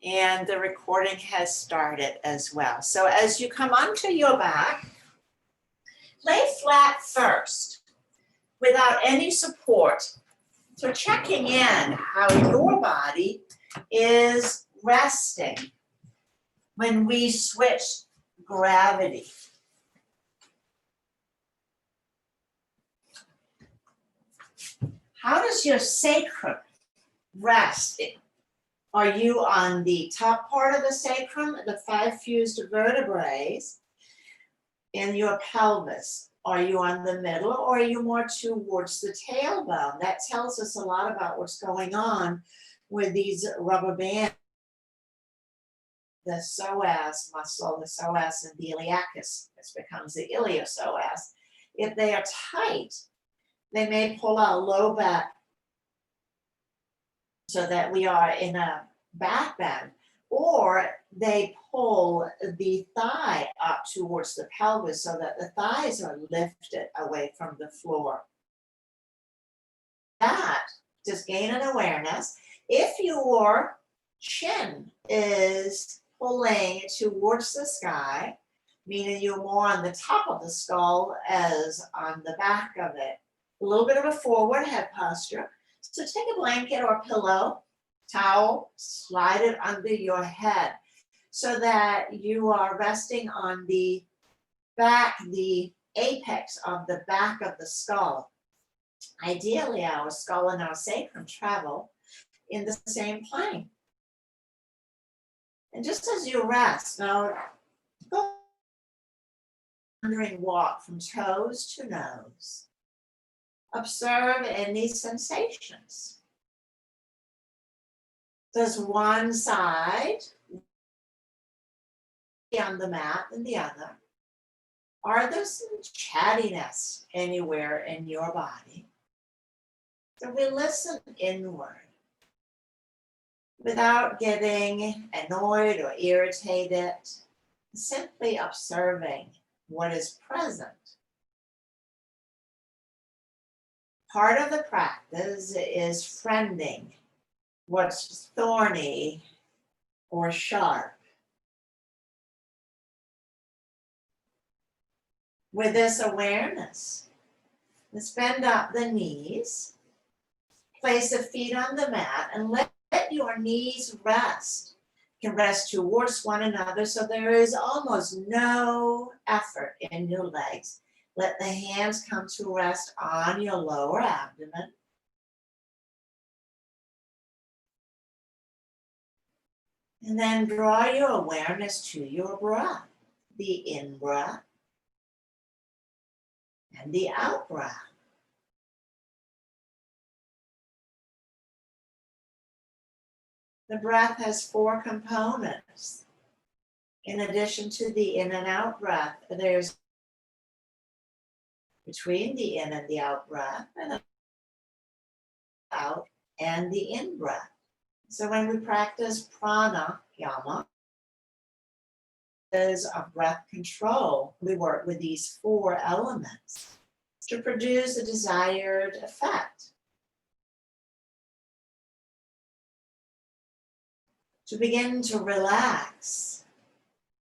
And the recording has started as well. So as you come onto your back, lay flat first without any support. So checking in how your body is resting when we switch gravity. How does your sacrum rest? Are you on the top part of the sacrum, the 5 fused vertebrae, in your pelvis? Are you on the middle, or are you more towards the tailbone? That tells us a lot about what's going on with these rubber bands. The psoas muscle, the psoas and the iliacus, this becomes the iliopsoas. If they are tight, they may pull our low back so that we are in a back bend, or they pull the thigh up towards the pelvis so that the thighs are lifted away from the floor. That, just gain an awareness. If your chin is pulling towards the sky, meaning you're more on the top of the skull as on the back of it, a little bit of a forward head posture. So take a blanket or pillow, towel, slide it under your head so that you are resting on the back, the apex of the back of the skull. Ideally, our skull and our sacrum travel in the same plane. And just as you rest, now go wandering walk from toes to nose. Observe any sensations. Does one side be on the mat than the other? Are there some chattiness anywhere in your body? So we listen inward without getting annoyed or irritated, simply observing what is present. Part of the practice is friending what's thorny or sharp. With this awareness, let's bend up the knees, place the feet on the mat, and let your knees rest. You can rest towards one another so there is almost no effort in your legs. Let the hands come to rest on your lower abdomen. And then draw your awareness to your breath, the in-breath and the out-breath. The breath has 4 components. In addition to the in and out breath, there's between the in and the out breath, and out and the in breath. So when we practice pranayama, is of breath control, we work with these 4 elements to produce a desired effect. To begin to relax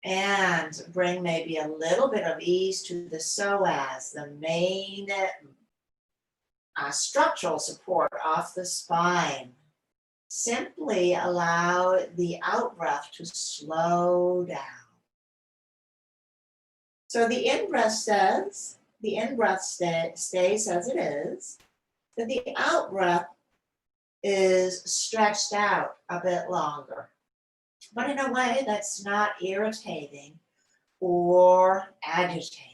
and bring maybe a little bit of ease to the psoas, the main structural support off the spine. Simply allow the out-breath to slow down. So the in-breath stays as it is, but the out-breath is stretched out a bit longer, but in a way that's not irritating or agitating.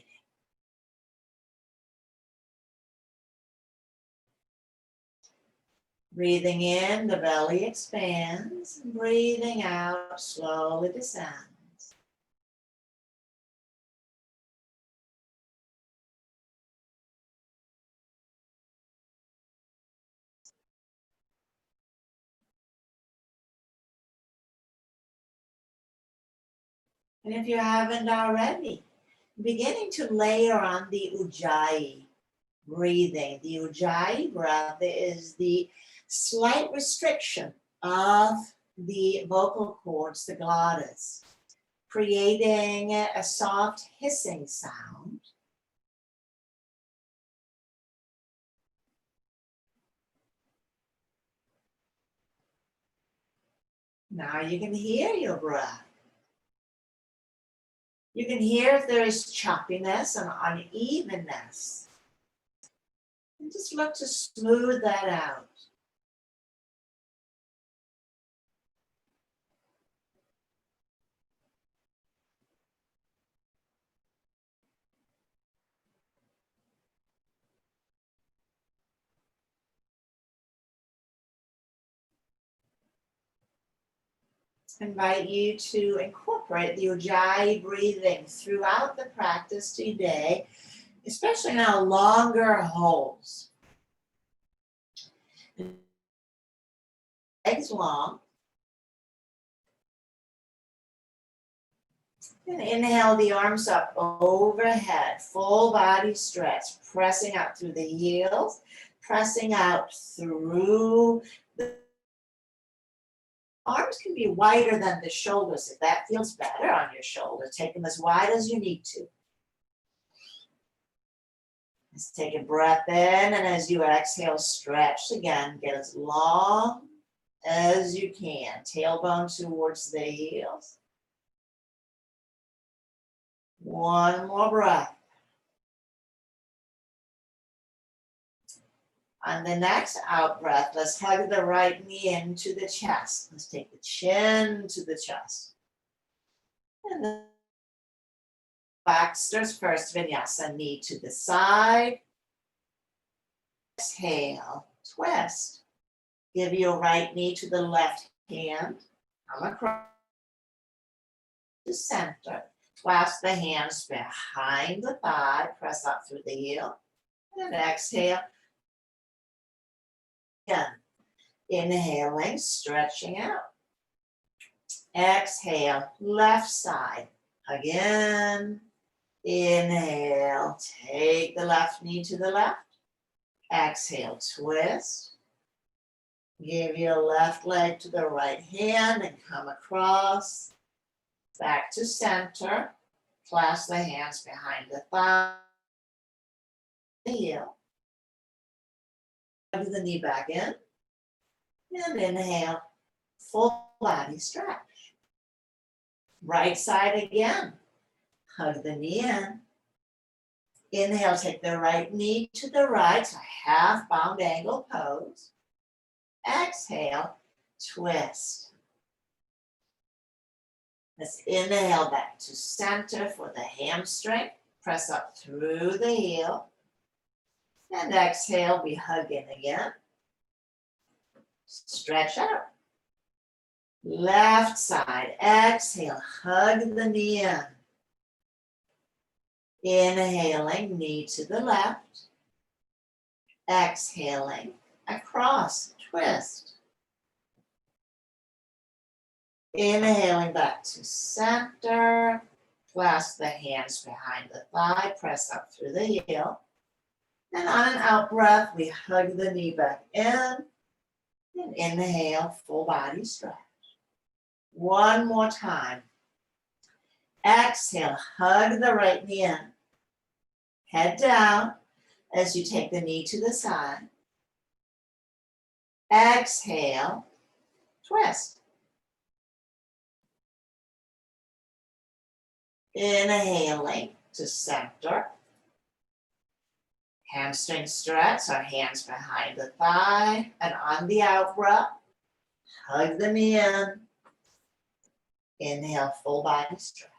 Breathing in, the belly expands, and breathing out, slowly descends. And if you haven't already, beginning to layer on the ujjayi breathing. The ujjayi breath is the slight restriction of the vocal cords, the glottis, creating a soft hissing sound. Now you can hear your breath. You can hear if there is choppiness and unevenness. And just look to smooth that out. I invite you to incorporate the Ujjayi breathing throughout the practice today, especially now longer holds. Legs long. And inhale the arms up overhead, full body stretch, pressing out through the heels, pressing out through the arms. Can be wider than the shoulders. If that feels better on your shoulder, take them as wide as you need to. Let's take a breath in, and as you exhale, stretch again. Get as long as you can. Tailbone towards the heels. One more breath. On the next out breath, let's hug the right knee into the chest. Let's take the chin to the chest. And then Baxter's first vinyasa, knee to the side. Exhale, twist. Give your right knee to the left hand. Come across the center. Clasp the hands behind the thigh. Press up through the heel. And exhale. Again. Inhaling, stretching out. Exhale, left side. Again. Inhale, take the left knee to the left. Exhale, twist. Give your left leg to the right hand and come across. Back to center. Clasp the hands behind the thigh. The heel. Hug the knee back in. And inhale, full body stretch. Right side again. Hug the knee in. Inhale, take the right knee to the right, so half bound angle pose. Exhale, twist. Let's inhale back to center for the hamstring. Press up through the heel. And exhale, we hug in again. Stretch out. Left side, exhale, hug the knee in. Inhaling, knee to the left. Exhaling, across, twist. Inhaling back to center. Clasp the hands behind the thigh, press up through the heel. And on an out breath, we hug the knee back in. And inhale, full body stretch. One more time. Exhale, hug the right knee in. Head down as you take the knee to the side. Exhale, twist. Inhaling to center. Hamstring stretch, our hands behind the thigh. And on the out breath, hug the knee in. Inhale, full body stretch.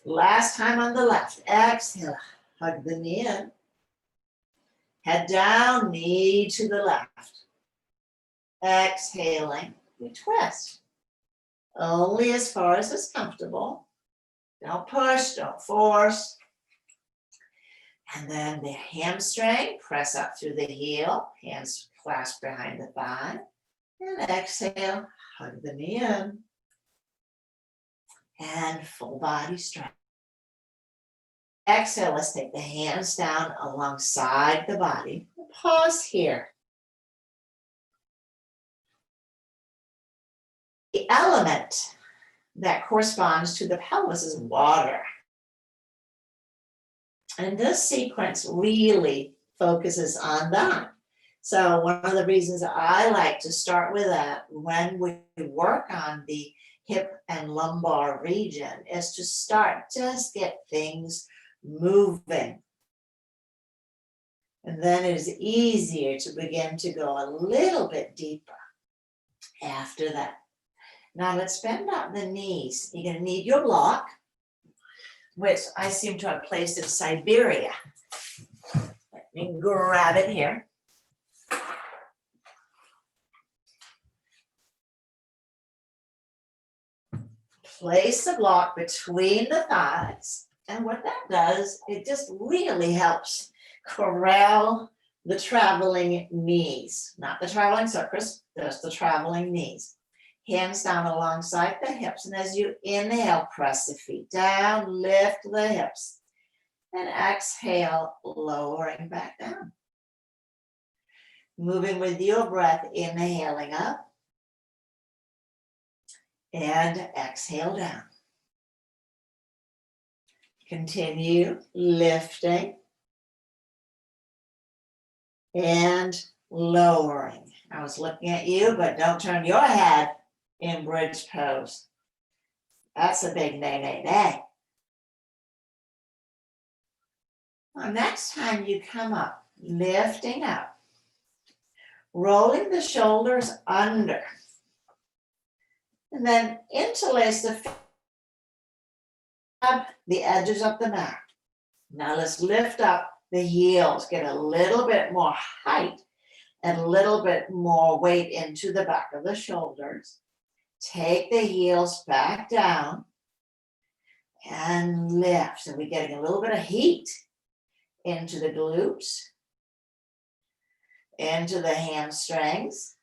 Last time on the left. Exhale, hug the knee in. Head down, knee to the left. Exhaling, we twist. Only as far as is comfortable. Don't push, don't force. And then the hamstring, press up through the heel. Hands clasp behind the thigh. And exhale, hug the knee in. And full body stretch. Exhale, let's take the hands down alongside the body. Pause here. the element that corresponds to the pelvis is water. And this sequence really focuses on that. So one of the reasons I like to start with that when we work on the hip and lumbar region is to start, just get things moving. And then it is easier to begin to go a little bit deeper after that. Now let's bend out the knees. You're going to need your block, which I seem to have placed in Siberia. Let me grab it here. Place the block between the thighs. And what that does, it just really helps corral the traveling knees. Not the traveling circus, just the traveling knees. Hands down alongside the hips. And as you inhale, press the feet down, lift the hips. And exhale, lowering back down. Moving with your breath, inhaling up. And exhale down. Continue lifting and lowering. I was looking at you, but don't turn your head in bridge pose. That's a big nay, nay, nay. Well, next time you come up, lifting up, rolling the shoulders under, and then interlace the edges of the mat. Now let's lift up the heels, get a little bit more height and a little bit more weight into the back of the shoulders. Take the heels back down and lift. So we're getting a little bit of heat into the glutes, into the hamstrings.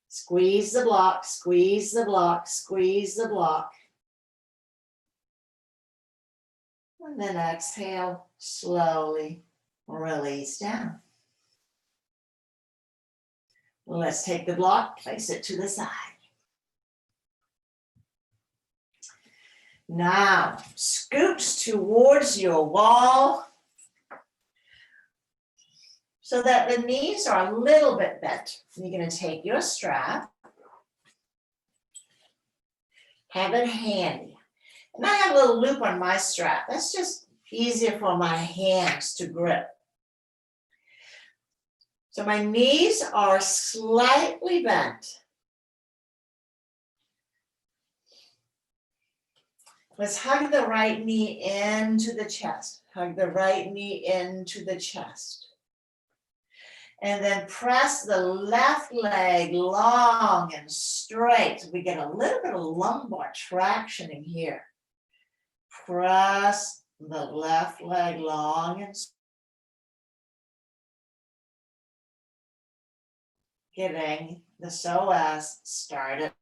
Squeeze the block, squeeze the block, squeeze the block. And then exhale, slowly release down. Let's take the block, place it to the side. Now, scooch towards your wall so that the knees are a little bit bent. You're going to take your strap, have it handy. And I have a little loop on my strap. That's just easier for my hands to grip. So my knees are slightly bent. Let's hug the right knee into the chest. Hug the right knee into the chest. And then press the left leg long and straight. We get a little bit of lumbar traction in here. Press the left leg long and straight. Getting the psoas started.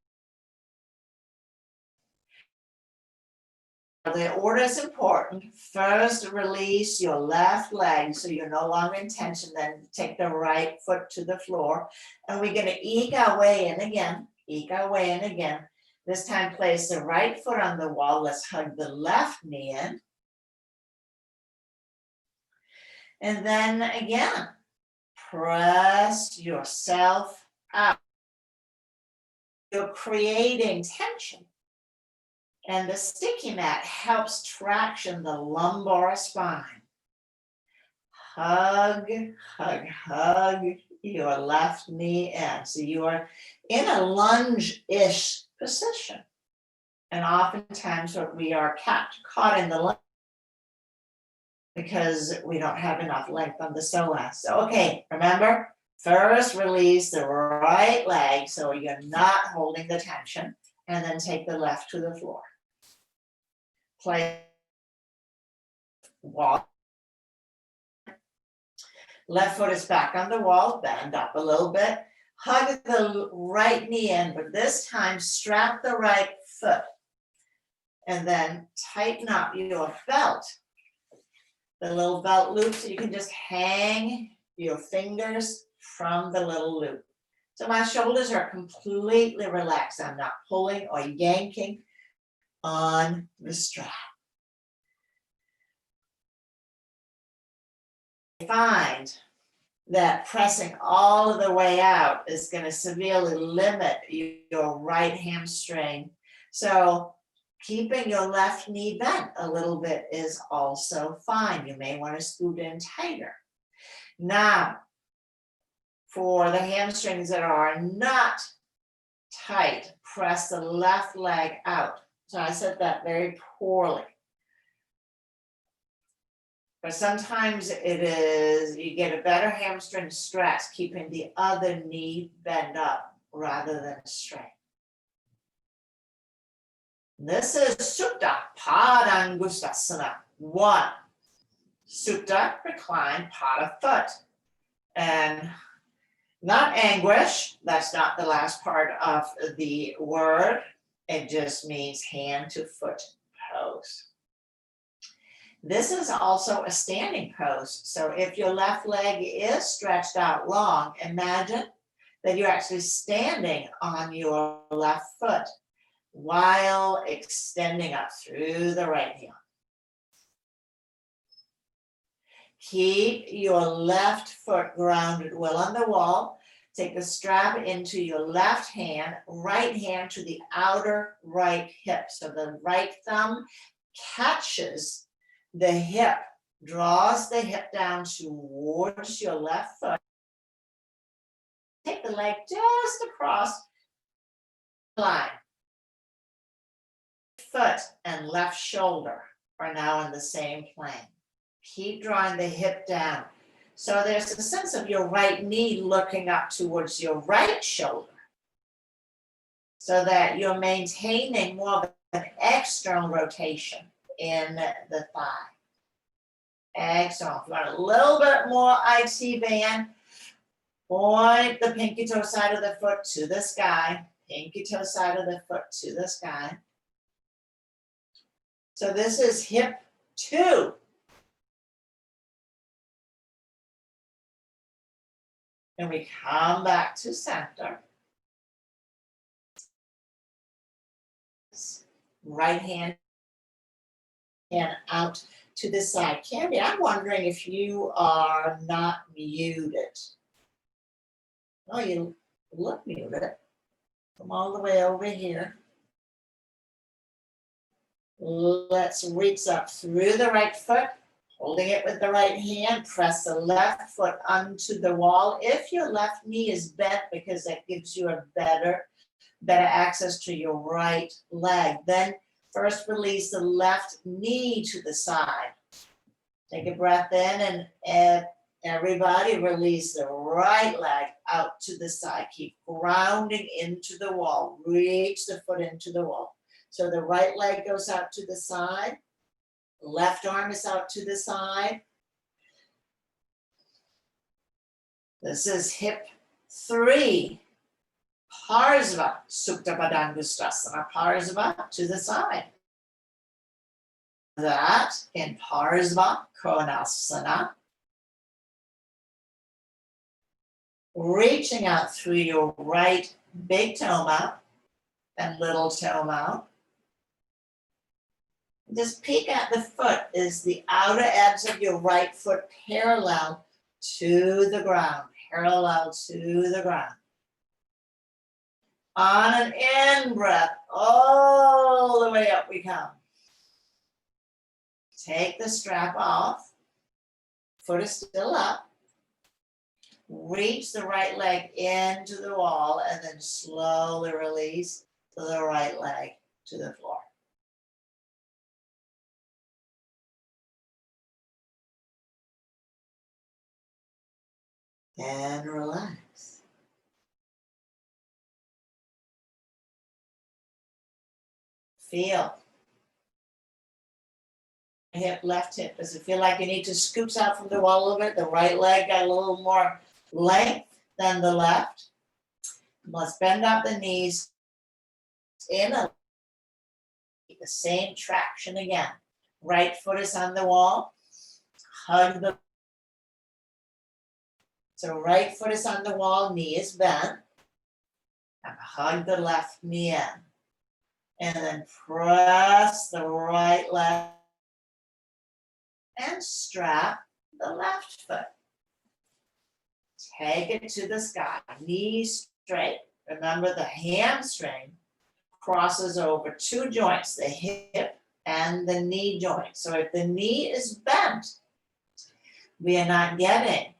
The order is important. First, release your left leg so you're no longer in tension. Then take the right foot to the floor. And we're going to eke our way in again. Eke our way in again. This time, place the right foot on the wall. Let's hug the left knee in. And then again, press yourself out. You're creating tension. And the sticky mat helps traction the lumbar spine. Hug, hug, hug your left knee in. So you are in a lunge-ish position. And oftentimes we are caught in the lunge because we don't have enough length on the psoas. So, okay, remember, first release the right leg so you're not holding the tension, and then take the left to the floor. Play wall. Left foot is back on the wall, bend up a little bit. Hug the right knee in, but this time strap the right foot. And then tighten up your belt. The little belt loop, so you can just hang your fingers from the little loop. So my shoulders are completely relaxed. I'm not pulling or yanking on the strap. I find that pressing all of the way out is going to severely limit your right hamstring. So keeping your left knee bent a little bit is also fine. You may want to scoot in tighter. Now, for the hamstrings that are not tight, press the left leg out. So I said that very poorly. But sometimes it is, you get a better hamstring stretch keeping the other knee bent up rather than straight. This is Supta Padangustasana 1. Supta, recline, pada foot. And not anguish, that's not the last part of the word. It just means hand to foot pose. This is also a standing pose. So if your left leg is stretched out long, imagine that you're actually standing on your left foot while extending up through the right heel. Keep your left foot grounded well on the wall. Take the strap into your left hand, right hand to the outer right hip. So the right thumb catches the hip, draws the hip down towards your left foot. Take the leg just across the line. Foot and left shoulder are now in the same plane. Keep drawing the hip down. So there's a sense of your right knee looking up towards your right shoulder so that you're maintaining more of an external rotation in the thigh. External. If you want a little bit more IT band, point the pinky toe side of the foot to the sky, pinky toe side of the foot to the sky. So this is hip 2. And we come back to center. Right hand and out to the side. Candy, I'm wondering if you are not muted. Oh, you look muted. Come all the way over here. Let's reach up through the right foot, holding it with the right hand. Press the left foot onto the wall. If your left knee is bent, because that gives you a better access to your right leg, then first release the left knee to the side. Take a breath in, and everybody release the right leg out to the side. Keep grounding into the wall. Reach the foot into the wall. So the right leg goes out to the side. Left arm is out to the side. This is hip 3. Parsva, Supta Padangustasana, Parsva to the side. That in Parsva Konasana. Reaching out through your right big toe mount and little toe mount. Just peek at the foot. Is the outer edge of your right foot parallel to the ground? Parallel to the ground. On an in breath, all the way up we come. Take the strap off. Foot is still up. Reach the right leg into the wall and then slowly release the right leg to the floor. And relax. Feel. Hip, left hip. Does it feel like you need to scoot out from the wall a little bit? The right leg got a little more length than the left. Let's bend up the knees. In a the same traction again. Right foot is on the wall. Hug the. So right foot is on the wall, knee is bent. hug the left knee in. And then press the right leg and strap the left foot. Take it to the sky, knees straight. Remember, the hamstring crosses over two joints, the hip and the knee joint. So if the knee is bent, we are not getting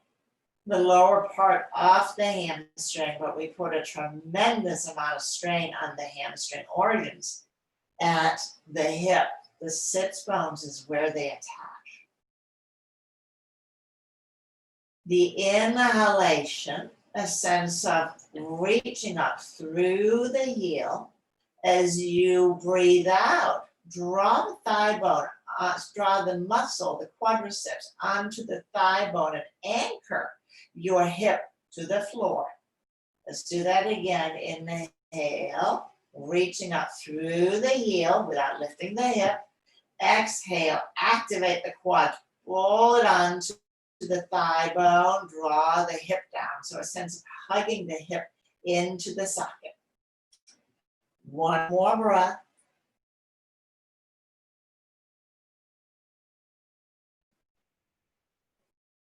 the lower part off the hamstring, but we put a tremendous amount of strain on the hamstring organs at the hip. The sits bones is where they attach. The inhalation, a sense of reaching up through the heel. As you breathe out, draw the thigh bone, draw the muscle, the quadriceps onto the thigh bone and anchor your hip to the floor. Let's do that again. Inhale, reaching up through the heel without lifting the hip. Exhale, activate the quad, pull it onto the thigh bone, draw the hip down. So a sense of hugging the hip into the socket. One more breath.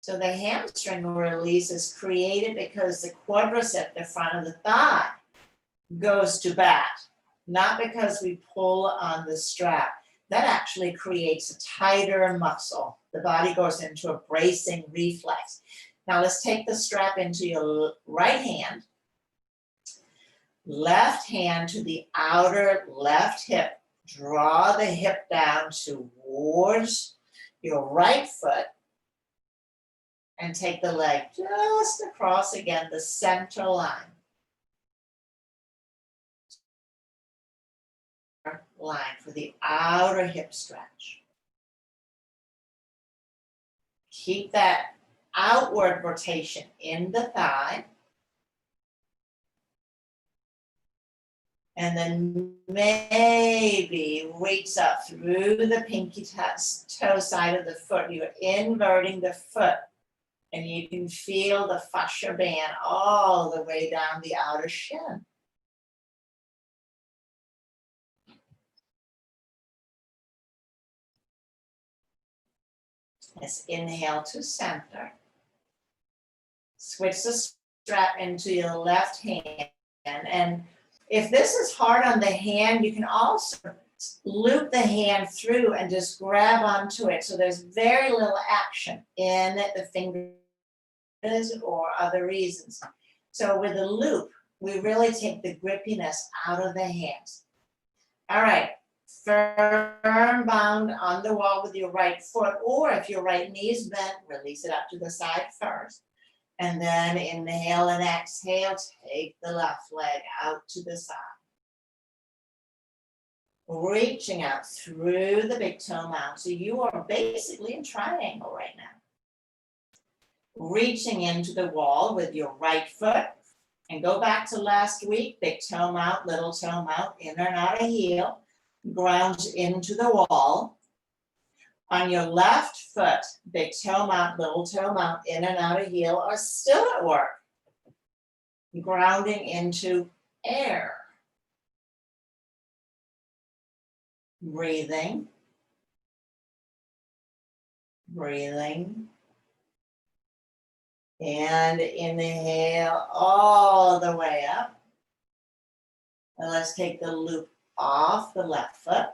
So the hamstring release is created because the quadricep, the front of the thigh, goes to bat, not because we pull on the strap. That actually creates a tighter muscle. The body goes into a bracing reflex. Now let's take the strap into your right hand. Left hand to the outer left hip. Draw the hip down towards your right foot. And take the leg just across again, the center line. Line for the outer hip stretch. Keep that outward rotation in the thigh. And then maybe reach up through the pinky toe side of the foot. You're inverting the foot. And you can feel the fascia band all the way down the outer shin. Let's inhale to center. Switch the strap into your left hand. And if this is hard on the hand, you can also loop the hand through and just grab onto it. So there's very little action in the fingers or other reasons. So with a loop, we really take the grippiness out of the hands. All right, firm bound on the wall with your right foot, or if your right knee is bent, release it up to the side first. And then inhale and exhale, take the left leg out to the side. Reaching out through the big toe mound. So you are basically in triangle right now. Reaching into the wall with your right foot. And go back to last week, big toe mount, little toe mount, inner and outer heel. Grounds into the wall. On your left foot, big toe mount, little toe mount, inner and outer heel are still at work. Grounding into air. Breathing. Breathing. And inhale all the way up. And let's take the loop off the left foot.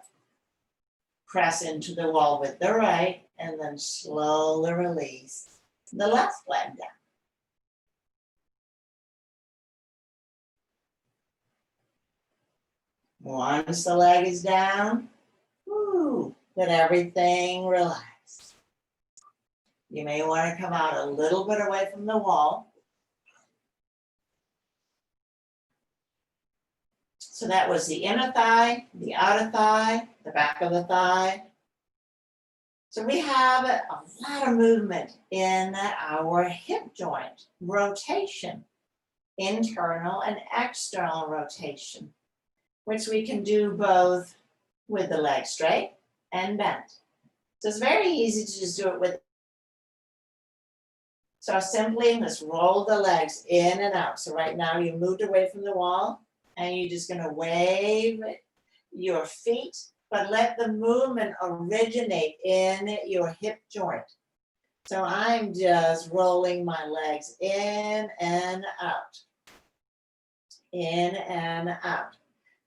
Press into the wall with the right, and then slowly release the left leg down. Once the leg is down, let everything relax. You may want to come out a little bit away from the wall. So that was the inner thigh, the outer thigh, the back of the thigh. So we have a lot of movement in our hip joint, rotation, internal and external rotation, which we can do both with the leg straight and bent. So it's very easy to just do it with. So simply let's roll the legs in and out. So right now you moved away from the wall. And you're just gonna wave your feet, but let the movement originate in your hip joint. So I'm just rolling my legs in and out, in and out.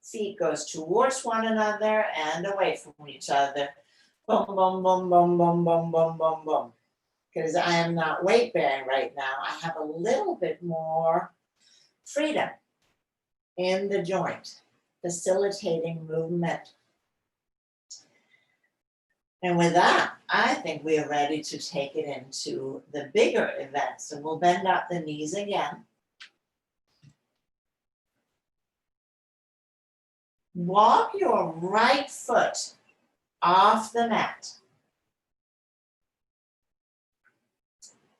Feet goes towards one another and away from each other. Boom, boom, boom, boom, boom, boom, boom, boom, boom. Because I am not weight bearing right now. I have a little bit more freedom in the joint, facilitating movement. And with that, I think we are ready to take it into the bigger events. So we'll bend out the knees again. Walk your right foot off the mat.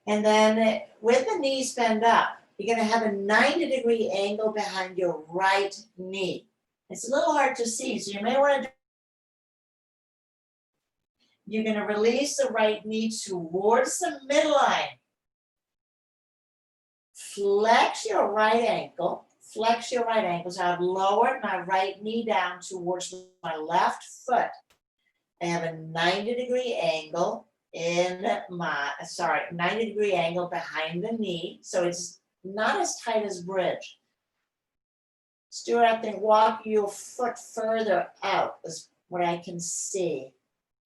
And then with the knees bent up, you're going to have a 90-degree angle behind your right knee. It's a little hard to see, so you may want to You're going to release the right knee towards the midline. Flex your right ankle. Flex your right ankle. So I've lowered my right knee down towards my left foot. I have a 90-degree angle in my, 90-degree angle behind the knee. So it's not as tight as bridge. Stuart, I think walk your foot further out is what I can see.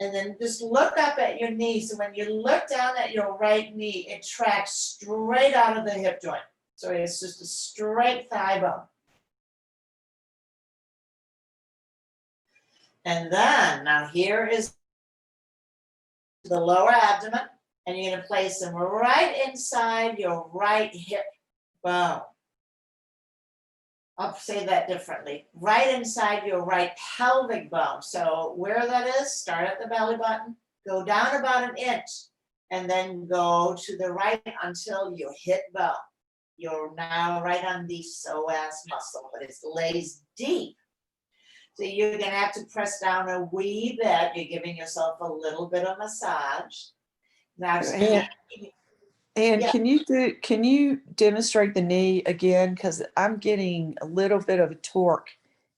And then just look up at your knee. So when you look down at your right knee, it tracks straight out of the hip joint. So it's just a straight thigh bone. And then, now here is the lower abdomen. And you're going to place them right inside your right hip bone. I'll say that differently. Right inside your right pelvic bone. So where that is, start at the belly button, go down about 1 inch, and then go to the right until you hit bone. You're now right on the psoas muscle, but it lays deep. So you're going to have to press down a wee bit. You're giving yourself a little bit of massage. Now, And yeah. can you demonstrate the knee again? Because I'm getting a little bit of a torque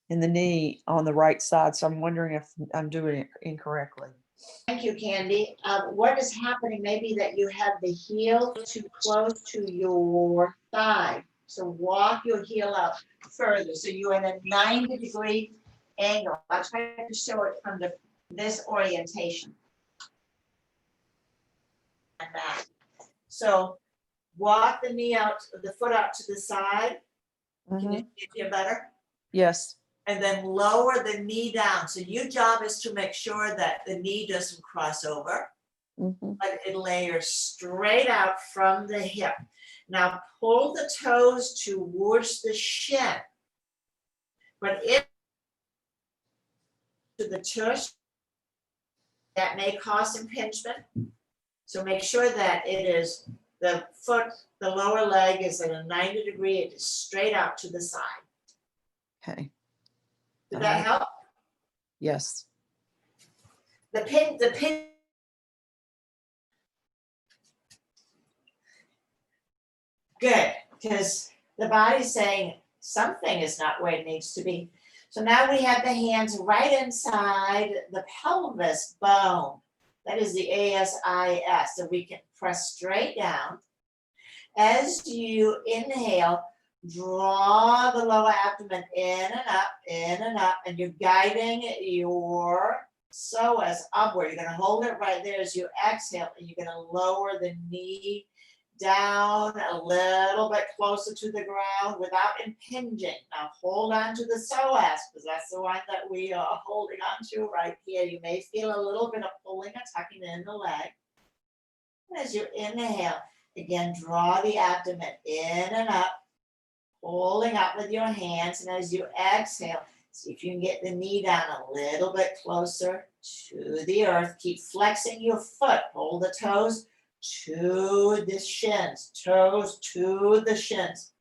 in the knee on the right side. So I'm wondering if I'm doing it incorrectly. Thank you, Candy. What is happening maybe that you have the heel too close to your thigh. So walk your heel out further. So you're in a 90-degree angle. I'll try to show it from this orientation. And back. So walk the knee out, the foot out to the side. Can you see it better? Yes. And then lower the knee down. So your job is to make sure that the knee doesn't cross over, but it layers straight out from the hip. Now pull the toes towards the shin, but if to the tush, that may cause impingement. So make sure that it is the foot, the lower leg is at a 90-degree, it is straight out to the side. Okay. Did that help? Yes. The pin. Good, because the body's saying something is not where it needs to be. So now we have the hands right inside the pelvis bone. That is the ASIS. So we can press straight down. As you inhale, draw the lower abdomen in and up, and you're guiding your psoas upward. You're going to hold it right there as you exhale, and you're going to lower the knee down a little bit closer to the ground without impinging. Now hold on to the psoas, because that's the one that we are holding on to right here. You may feel a little bit of pulling or tucking in the leg. And as you inhale, again, draw the abdomen in and up, pulling up with your hands. And as you exhale, see if you can get the knee down a little bit closer to the earth. Keep flexing your foot. Hold the toes to the shins, toes to the shins.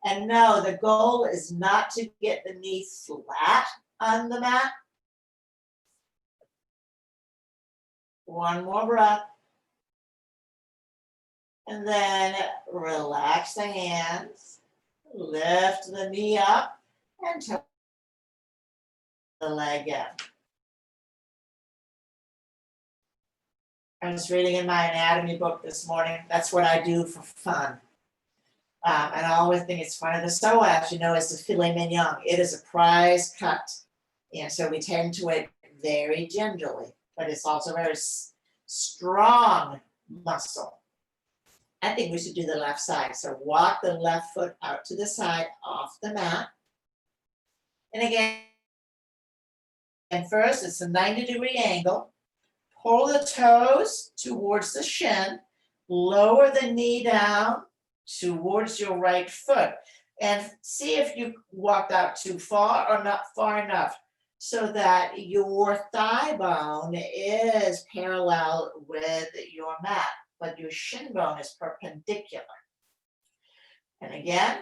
And no, the goal is not to get the knee flat on the mat. One more breath. And then relax the hands, lift the knee up, and toe the leg in. I was reading in my anatomy book this morning. That's what I do for fun. And I always think it's funny. The psoas, you know, is the filet mignon. It is a prize cut. And so we tend to it very gingerly, but it's also very strong muscle. I think we should do the left side. So walk the left foot out to the side off the mat. And again, and first it's a 90-degree angle. Pull the toes towards the shin, lower the knee down towards your right foot, and see if you walked out too far or not far enough so that your thigh bone is parallel with your mat, but your shin bone is perpendicular. And again,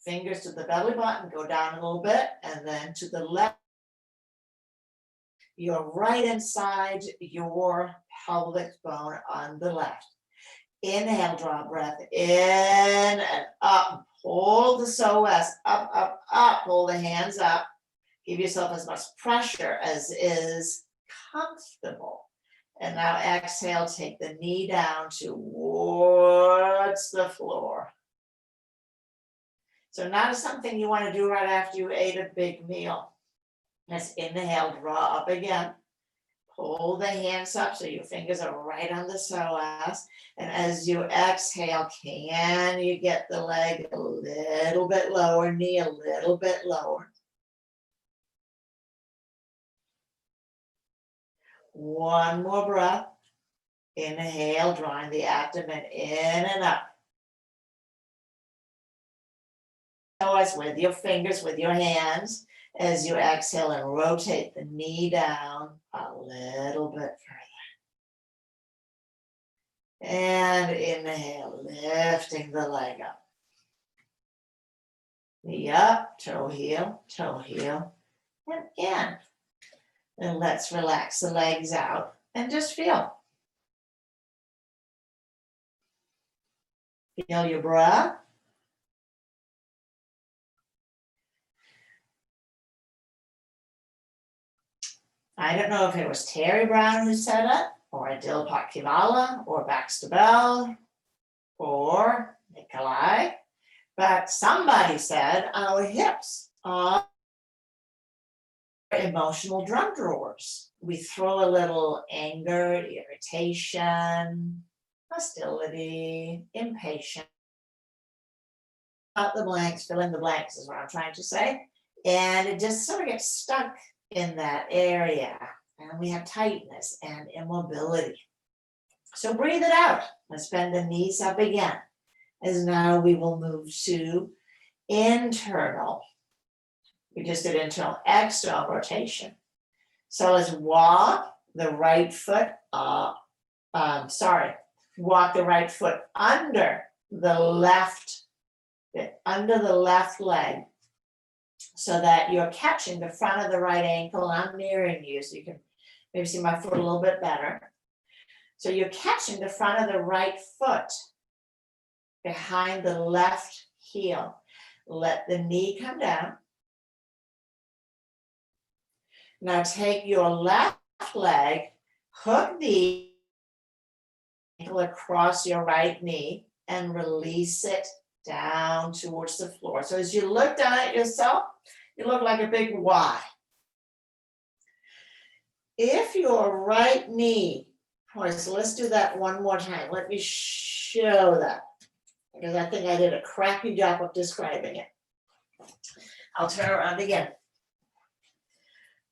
fingers to the belly button, go down a little bit, and then to the left. You're right inside your pelvic bone on the left. Inhale, draw breath in and up. Pull the psoas up, up, up. Pull the hands up. Give yourself as much pressure as is comfortable. And now exhale, take the knee down towards the floor. So not something you want to do right after you ate a big meal. Let's inhale, draw up again. Pull the hands up so your fingers are right on the psoas. And as you exhale, can you get the leg a little bit lower, knee a little bit lower? One more breath. Inhale, drawing the abdomen in and up. Psoas with your fingers, with your hands. As you exhale and rotate the knee down a little bit further. And inhale, lifting the leg up. Knee up, toe heel, and in. And let's relax the legs out and just feel. Feel your breath. I don't know if it was Terry Brown who said it, or Adil Pakivala, or Baxter Bell, or Nikolai, but somebody said our hips are emotional drum drawers. We throw a little anger, irritation, hostility, impatience. Out the blanks, fill in the blanks is what I'm trying to say. And it just sort of gets stuck in that area, and we have tightness and immobility. So breathe it out. Let's bend the knees up again, as now we will move to internal. We just did internal, external rotation. So let's walk the right foot up. Walk the right foot under the left leg, so that you're catching the front of the right ankle. I'm mirroring you, so you can maybe see my foot a little bit better. So you're catching the front of the right foot behind the left heel. Let the knee come down. Now take your left leg, hook the ankle across your right knee, and release it down towards the floor. So as you look down at yourself, you look like a big Y. If your right knee, all right, so let's do that one more time. Let me show that, because I think I did a crappy job of describing it. I'll turn around again.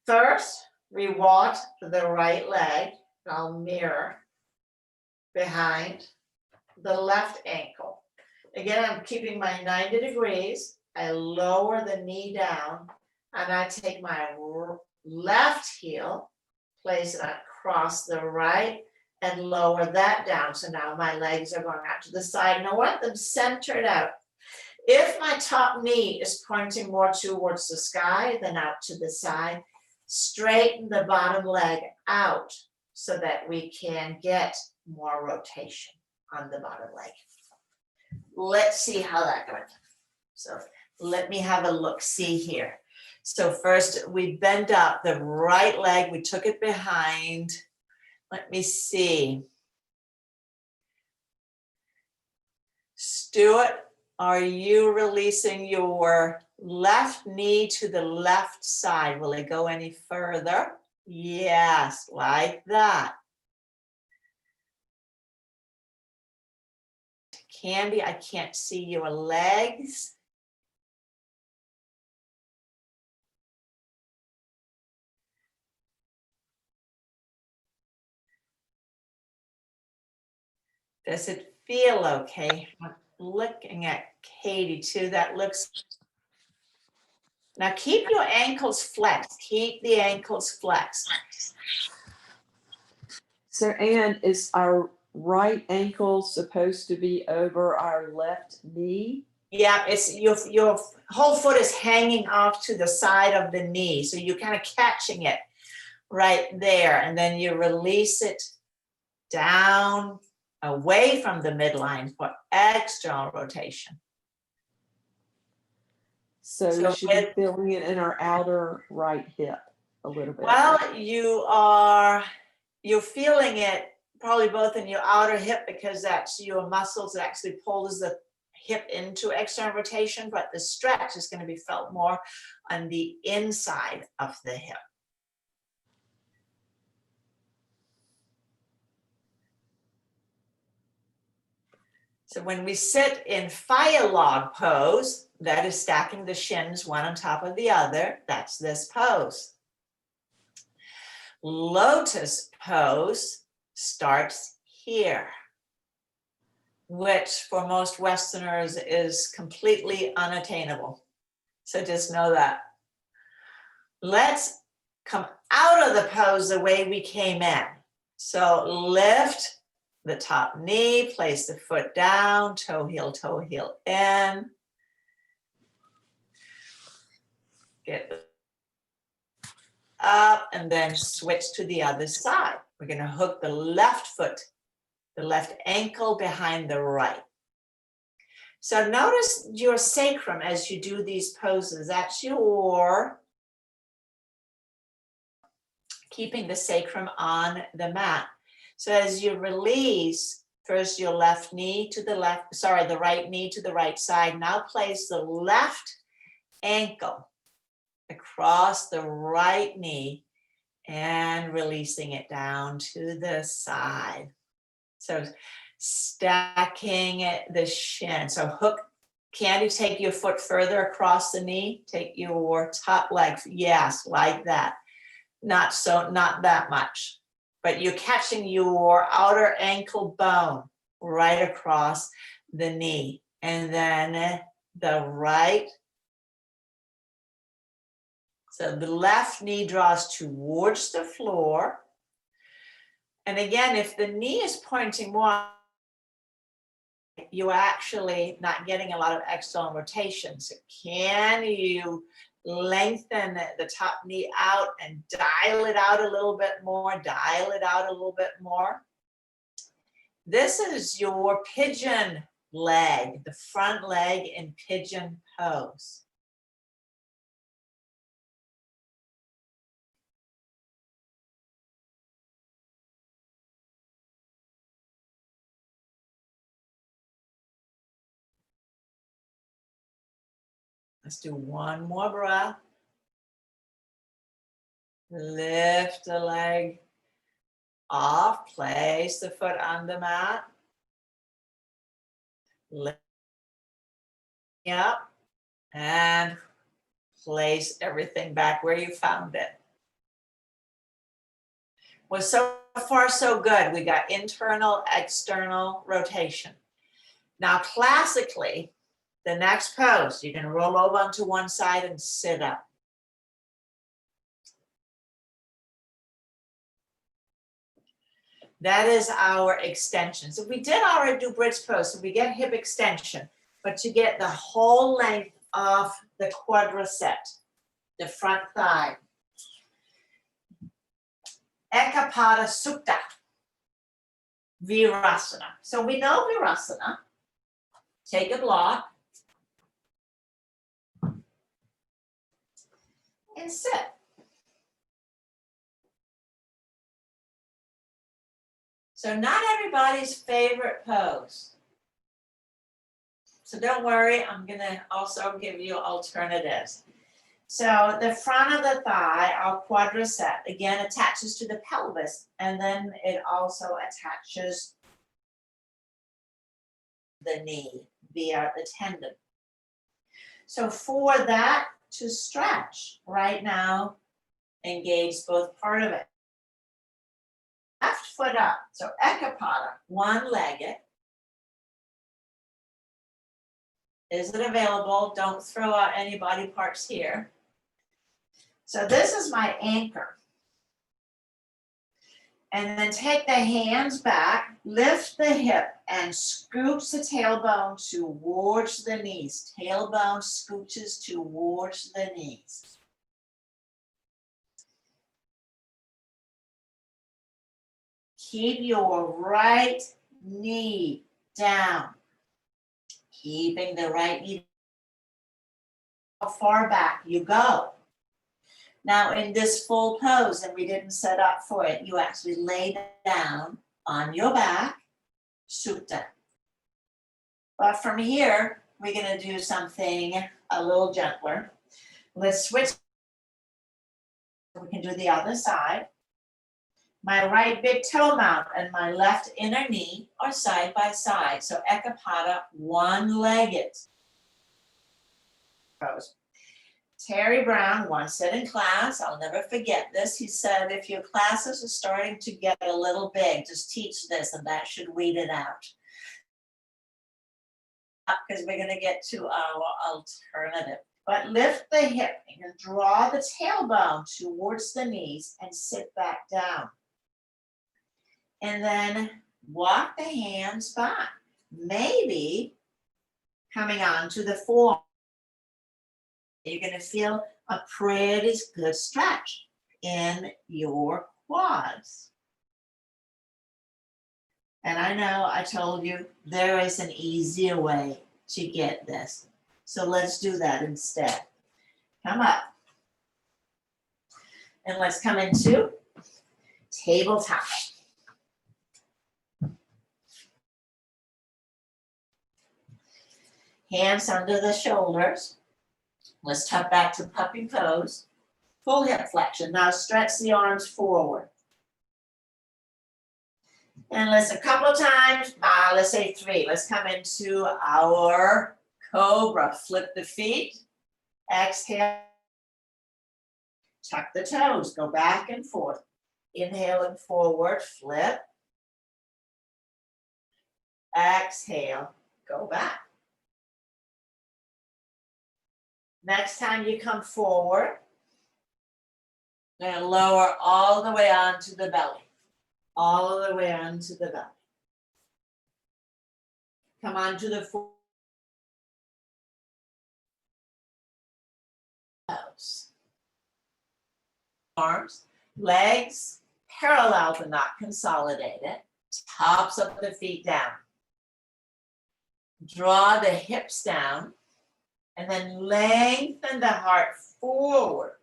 First, we walk the right leg. I'll mirror behind the left ankle. Again, I'm keeping my 90 degrees. I lower the knee down, and I take my left heel, place it across the right, and lower that down. So now my legs are going out to the side, and I want them centered out. If my top knee is pointing more towards the sky than out to the side, straighten the bottom leg out so that we can get more rotation on the bottom leg. Let's see how that goes. So Let me have a look, see here. So first we bent up the right leg, we took it behind. Let me see. Stuart, are you releasing your left knee to the left side? Will it go any further? Yes, like that. Candy, I can't see your legs. Does it feel okay? I'm looking at Katie too. That looks. Now keep your ankles flexed. Keep the ankles flexed. So, Ann, is our right ankle supposed to be over our left knee? Yeah, it's your whole foot is hanging off to the side of the knee. So you're kind of catching it right there. And then you release it down away from the midline for external rotation. So we should be feeling it in our outer right hip a little bit. Well, you're feeling it probably both in your outer hip because that's your muscles that actually pulls the hip into external rotation, but the stretch is going to be felt more on the inside of the hip. So when we sit in fire log pose, that is stacking the shins one on top of the other. That's this pose. Lotus pose starts here, which for most Westerners is completely unattainable. So just know that. Let's come out of the pose the way we came in. So lift the top knee, place the foot down, toe heel in. Get up and then switch to the other side. We're going to hook the left foot, the left ankle behind the right. So notice your sacrum as you do these poses. That's your keeping the sacrum on the mat. So as you release, first your left knee to the left, the right knee to the right side. Now place the left ankle across the right knee and releasing it down to the side. So stacking the shin. So hook, Candy, take your foot further across the knee. Take your top leg. Yes, like that. Not that much. But you're catching your outer ankle bone right across the knee. And then the right. So the left knee draws towards the floor. And again, if the knee is pointing more, you're actually not getting a lot of external rotation. So can you lengthen the top knee out and dial it out a little bit more, dial it out a little bit more? This is your pigeon leg, the front leg in pigeon pose. Let's do one more breath. Lift the leg off, place the foot on the mat. Lift up and place everything back where you found it. Well, so far so good. We got internal, external rotation. Now, classically, the next pose, you're going to roll over onto one side and sit up. That is our extension. So we did already do bridge pose, so we get hip extension, but you get the whole length of the quadricep, the front thigh. Ekapada Sukta, Virasana. So we know Virasana. Take a block. and sit. So not everybody's favorite pose. So don't worry, I'm gonna also give you alternatives. So the front of the thigh, our quadricep, again attaches to the pelvis, and then it also attaches the knee via the tendon. So for that to stretch, right now, engage both part of it. Left foot up, so ekapada, one-legged. Is it available? Don't throw out any body parts here. So this is my anchor. And then take the hands back, lift the hip, and scooch the tailbone towards the knees. Tailbone scooches towards the knees. Keep your right knee down. Keeping the right knee. How far back you go. Now in this full pose, and we didn't set up for it, you actually lay down on your back, supta. But from here, we're gonna do something a little gentler. Let's switch. We can do the other side. My right big toe mount and my left inner knee are side by side. So ekapada, one-legged pose. Terry Brown once said in class, I'll never forget this, he said, if your classes are starting to get a little big, just teach this and that should weed it out. Because we're gonna get to our alternative. But lift the hip and draw the tailbone towards the knees and sit back down. And then walk the hands back. Maybe coming on to the forearm. You're going to feel a pretty good stretch in your quads. And I know I told you there is an easier way to get this. So let's do that instead. Come up. And let's come into tabletop. Hands under the shoulders. Let's tuck back to puppy pose. Full hip flexion. Now stretch the arms forward. And let's a couple of times, let's say 3. Let's come into our cobra. Flip the feet. Exhale. Tuck the toes. Go back and forth. Inhale and forward. Flip. Exhale. Go back. Next time you come forward, and lower all the way onto the belly. All the way onto the belly. Come onto the toes. Arms, legs parallel but not consolidated. Tops of the feet down. Draw the hips down. And then lengthen the heart forward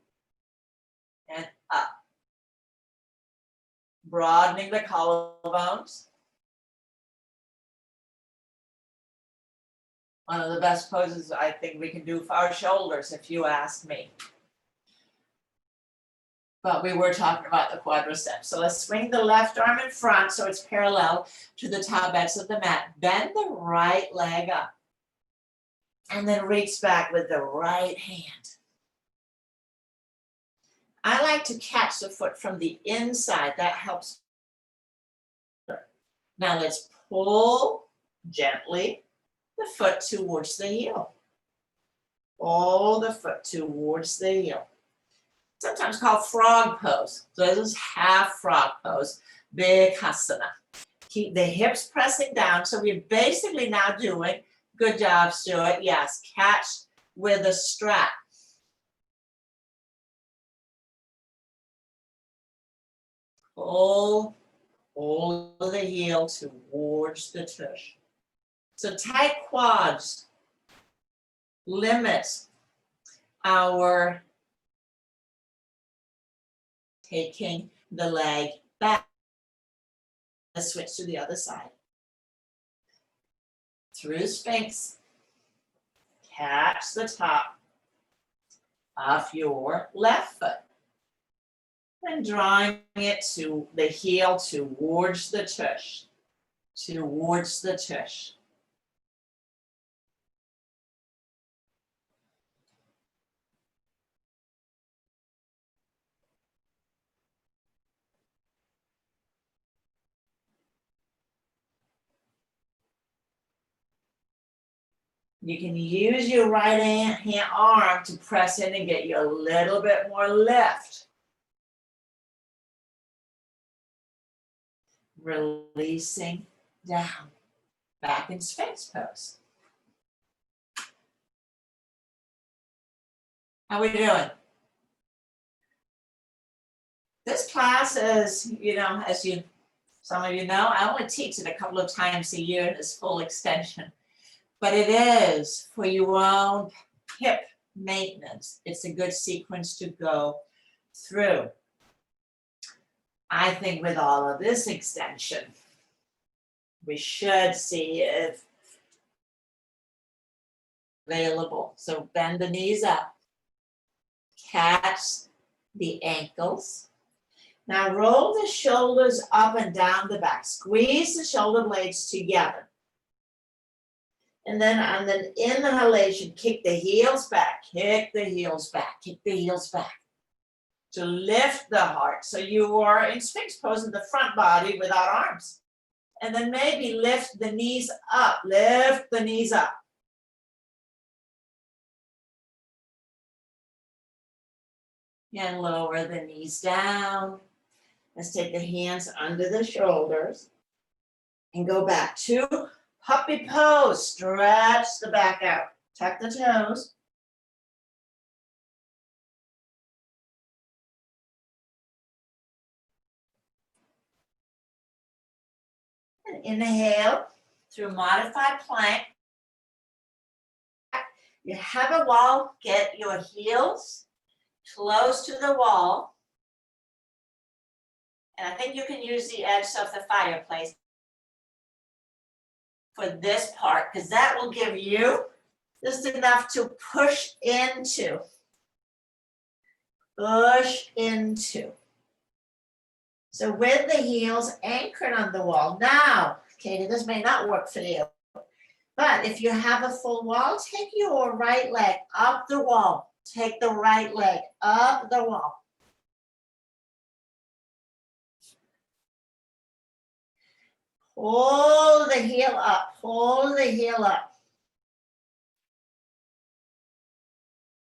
and up. Broadening the collarbones. One of the best poses I think we can do for our shoulders, if you ask me. But we were talking about the quadriceps. So let's swing the left arm in front so it's parallel to the top edge of the mat. Bend the right leg up. And then reach back with the right hand. I like to catch the foot from the inside. That helps. Now let's pull gently the foot towards the heel. Pull the foot towards the heel. Sometimes called frog pose. So this is half frog pose, big hasana. Keep the hips pressing down. So we're basically now doing, good job, Stuart. Yes, catch with a strap. Pull the heel towards the tush. So tight quads limit our taking the leg back. Let's switch to the other side. Through Sphinx, catch the top of your left foot. And drawing it to the heel towards the tush, towards the tush. You can use your right hand arm to press in and get you a little bit more lift. Releasing down, back in Sphinx pose. How are we doing? This class is, as some of you know, I only teach it a couple of times a year in its full extension, but it is for your own hip maintenance. It's a good sequence to go through. I think with all of this extension, we should see if available. So bend the knees up, catch the ankles. Now roll the shoulders up and down the back. Squeeze the shoulder blades together. And then on the inhalation, kick the heels back, kick the heels back, kick the heels back. To lift the heart. So you are in Sphinx pose in the front body without arms. And then maybe lift the knees up, lift the knees up. And lower the knees down. Let's take the hands under the shoulders and go back to puppy pose. Stretch the back out, tuck the toes. And inhale through modified plank. You have a wall, get your heels close to the wall. And I think you can use the edge of the fireplace for this part, because that will give you just enough to push into. Push into. So with the heels anchored on the wall. Now, Katie, this may not work for you, but if you have a full wall, take your right leg up the wall. Take the right leg up the wall. Pull the heel up, pull the heel up.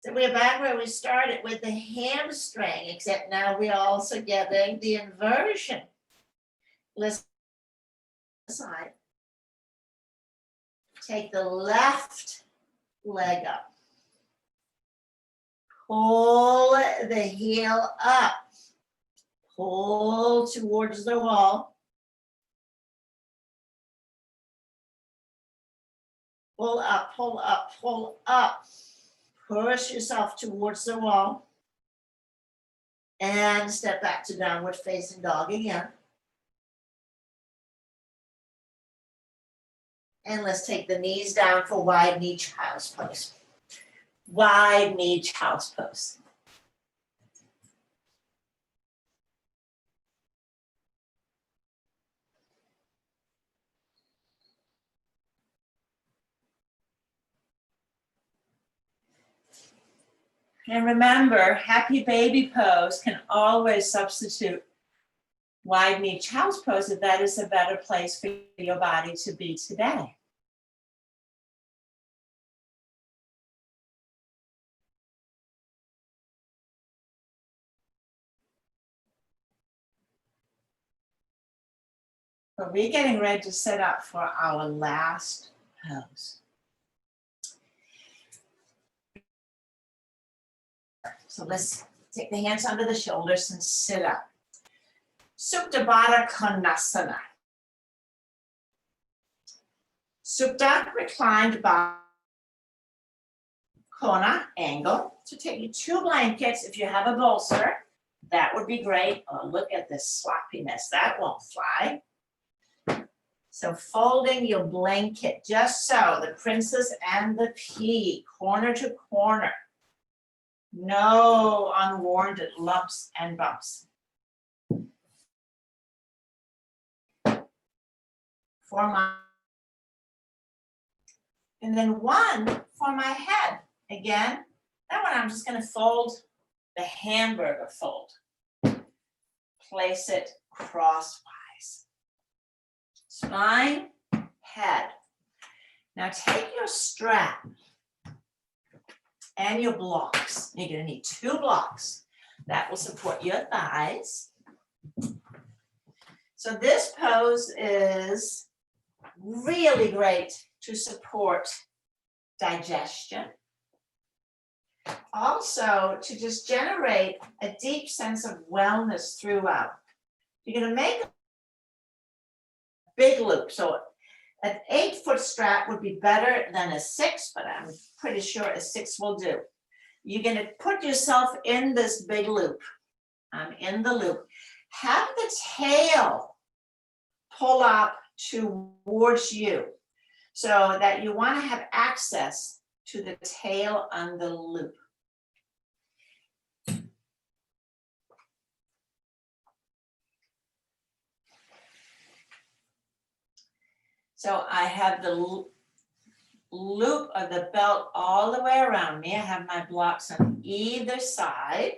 So we're back where we started with the hamstring, except now we're also getting the inversion. Listen, side. Take the left leg up. Pull the heel up. Pull towards the wall. Pull up, pull up, pull up. Push yourself towards the wall. And step back to downward facing dog again. And let's take the knees down for wide knee child's pose. Wide knee child's pose. And remember, happy baby pose can always substitute wide knee child's pose if that is a better place for your body to be today. But we're getting ready to set up for our last pose. So let's take the hands under the shoulders and sit up. Supta Baddha Konasana. Supta, reclined by Kona, angle. So take your 2 blankets if you have a bolster. That would be great. Oh, look at this sloppiness. That won't fly. So folding your blanket just so, the princess and the pea, corner to corner. No unwarranted lumps and bumps. And then one for my head. Again, that one I'm just going to fold the hamburger fold. Place it crosswise. Spine, head. Now take your strap and your blocks. You're going to need 2 blocks that will support your thighs. So this pose is really great to support digestion. Also, to just generate a deep sense of wellness throughout. You're going to make a big loop. So an 8-foot strap would be better than a 6, but I'm pretty sure a 6 will do. You're going to put yourself in this big loop. I'm in the loop. Have the tail pull up towards you so that you want to have access to the tail on the loop. So I have the loop of the belt all the way around me. I have my blocks on either side.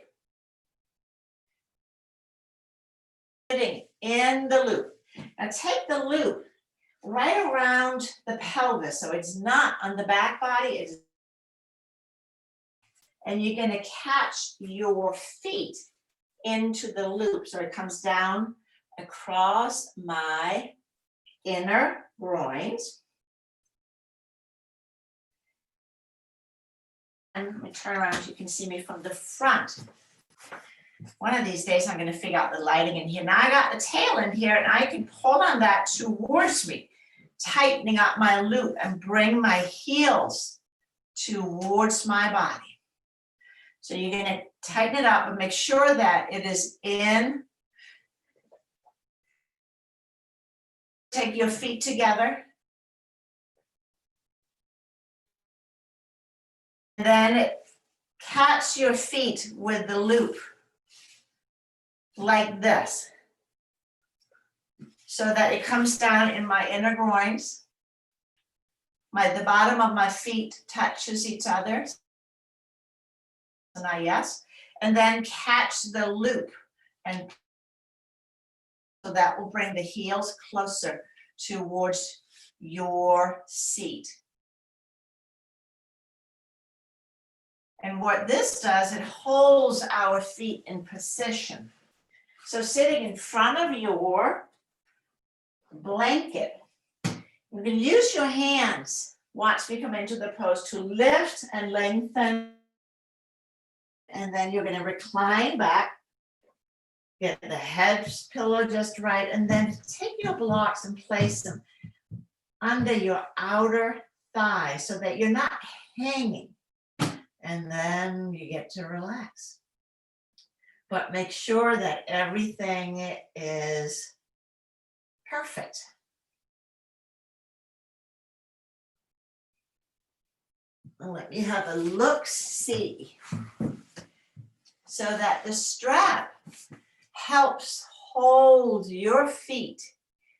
Sitting in the loop. Now take the loop right around the pelvis, so it's not on the back body, and you're going to catch your feet into the loop, so it comes down across my inner groins. And let me turn around so you can see me from the front. One of these days I'm going to figure out the lighting in here. Now I got the tail in here and I can pull on that towards me, tightening up my loop and bring my heels towards my body. So you're going to tighten it up and make sure that it is in. Take your feet together. Then catch your feet with the loop like this, so that it comes down in my inner groins. The bottom of my feet touches each other. Yes. And then catch the loop, and so that will bring the heels closer towards your seat. And what this does, it holds our feet in position. So sitting in front of your blanket, you can use your hands, watch me come into the pose, to lift and lengthen. And then you're going to recline back, get the head pillow just right, and then take your blocks and place them under your outer thigh so that you're not hanging. And then you get to relax. But make sure that everything is perfect. Let me have a look-see. So that the strap helps hold your feet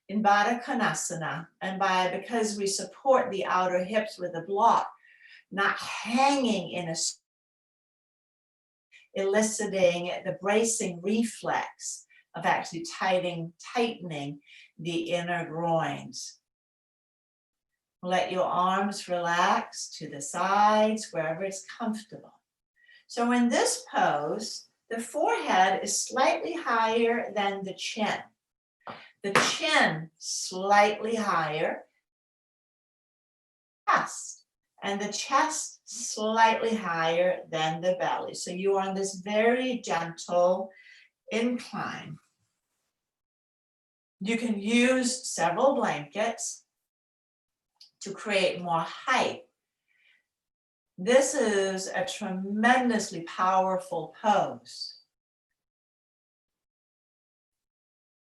in Baddha Konasana, and because we support the outer hips with a block, not hanging in a, eliciting the bracing reflex of actually tightening the inner groins. Let your arms relax to the sides, wherever it's comfortable. So in this pose, the forehead is slightly higher than the chin. The chin slightly higher, chest, and the chest slightly higher than the belly. So you are on this very gentle incline. You can use several blankets to create more height. This is a tremendously powerful pose.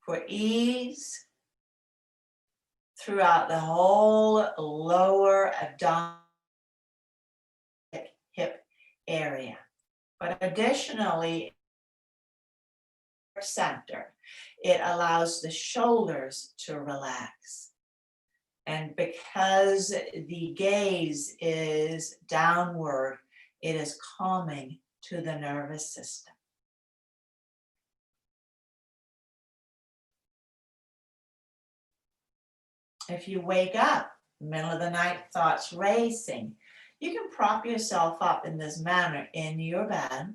for ease throughout the whole lower abdominal hip area. But additionally, center, it allows the shoulders to relax. And because the gaze is downward, it is calming to the nervous system. If you wake up, middle of the night, thoughts racing, you can prop yourself up in this manner in your bed.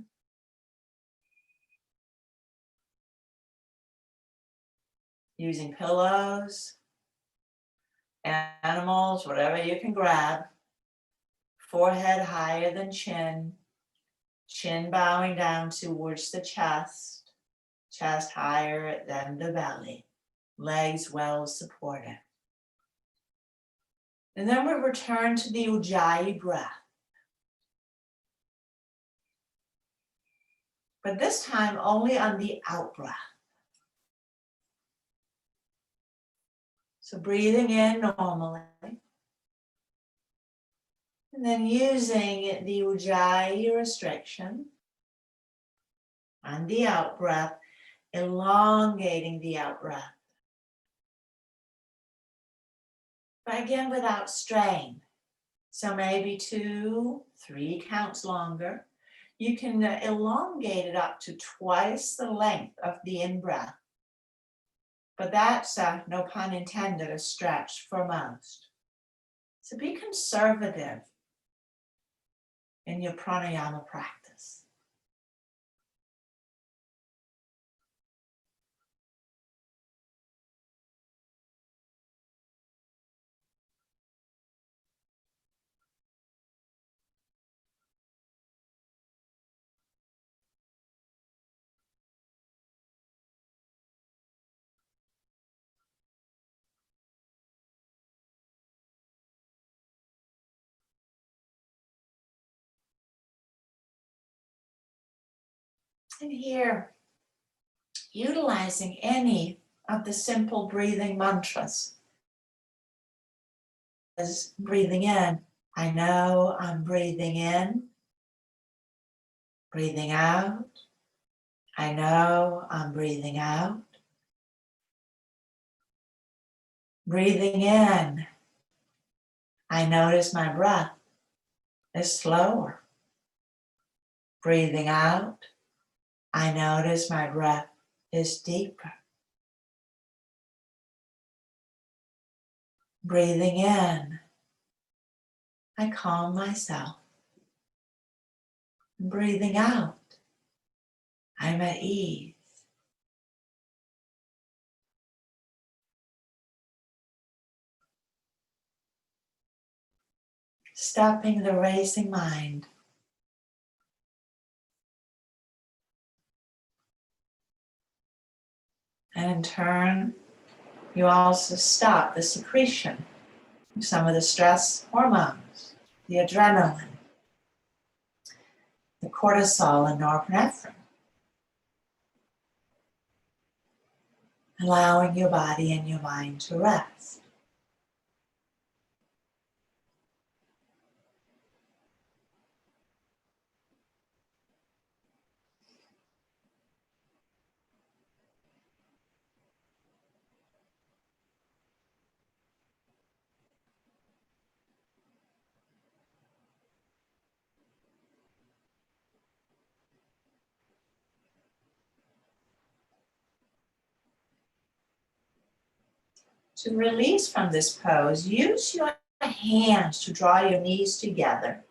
Using pillows, animals, whatever you can grab. Forehead higher than chin, chin bowing down towards the chest, chest higher than the belly, legs well supported. And then we return to the Ujjayi breath. But this time only on the out breath. So breathing in normally. And then using the Ujjayi restriction on the out breath, elongating the out breath. But again, without strain. So maybe 2, 3 counts longer. You can elongate it up to twice the length of the in-breath. But that's, no pun intended, a stretch for most. So be conservative in your pranayama practice. And here, utilizing any of the simple breathing mantras. As breathing in, I know I'm breathing in. Breathing out, I know I'm breathing out. Breathing in, I notice my breath is slower. Breathing out, I notice my breath is deeper. Breathing in, I calm myself. Breathing out, I'm at ease. Stopping the racing mind. And in turn, you also stop the secretion of some of the stress hormones, the adrenaline, the cortisol and norepinephrine, allowing your body and your mind to rest. To release from this pose, use your hands to draw your knees together.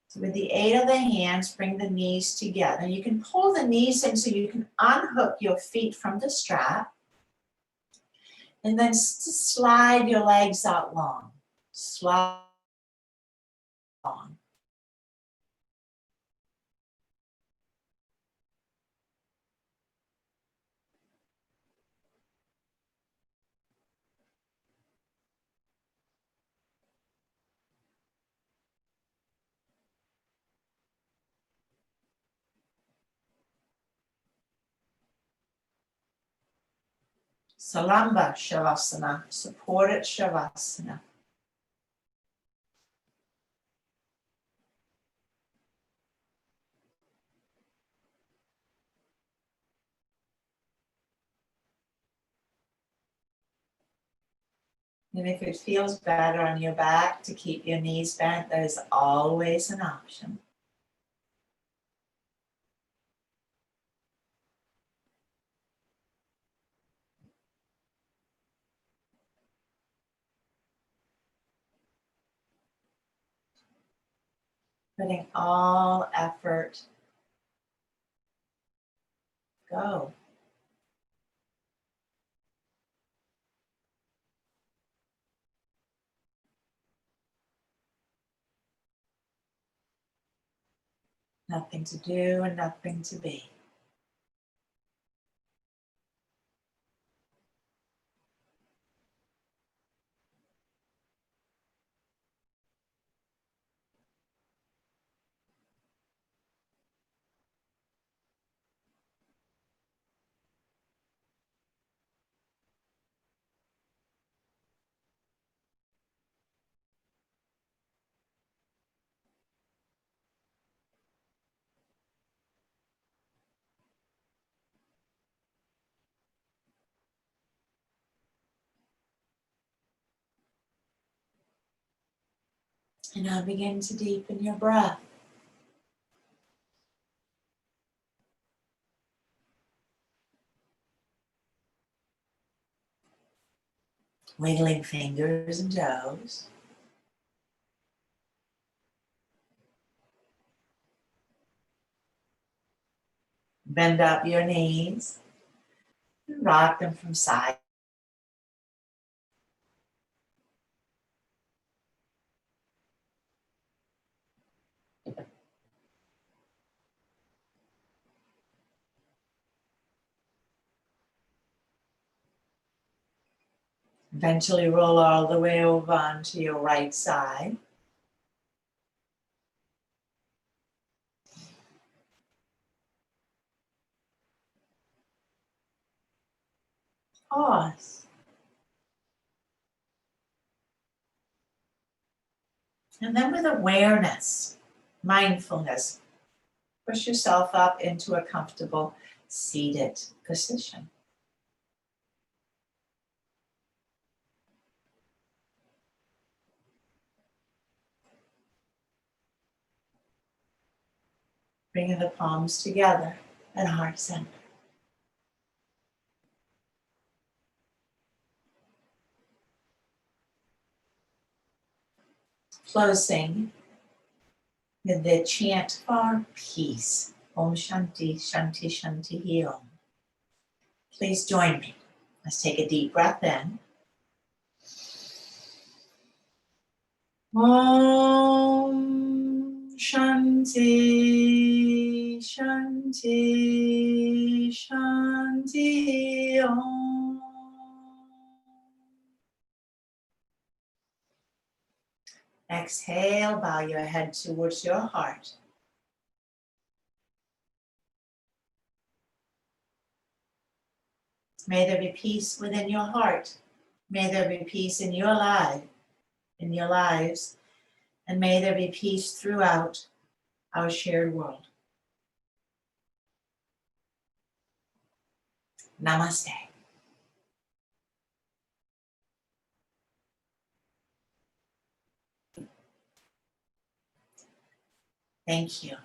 So with the aid of the hands, bring the knees together. You can pull the knees in so you can unhook your feet from the strap. And then slide your legs out long. Slide long. Salamba Shavasana, supported Shavasana. And if it feels better on your back to keep your knees bent, that is always an option. Letting all effort go. Nothing to do and nothing to be. And now begin to deepen your breath. Wiggling fingers and toes. Bend up your knees. And rock them from side. Eventually roll all the way over onto your right side. Pause. And then with awareness, mindfulness, push yourself up into a comfortable seated position. Bringing the palms together at heart center. Closing with the chant for peace. Om Shanti, Shanti, Shanti Om. Please join me. Let's take a deep breath in. Om Shanti, Shanti, Shanti Om. Exhale, bow your head towards your heart. May there be peace within your heart. May there be peace in your lives, and may there be peace throughout our shared world. Namaste. Thank you.